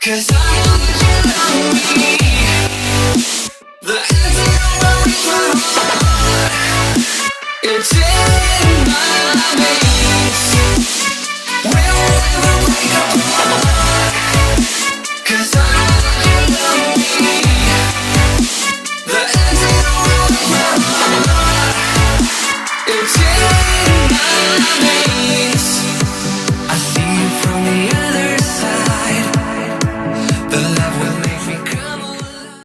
'Cause I know that you love me. The answer is my heart. It's in my veins. We'll never wake up.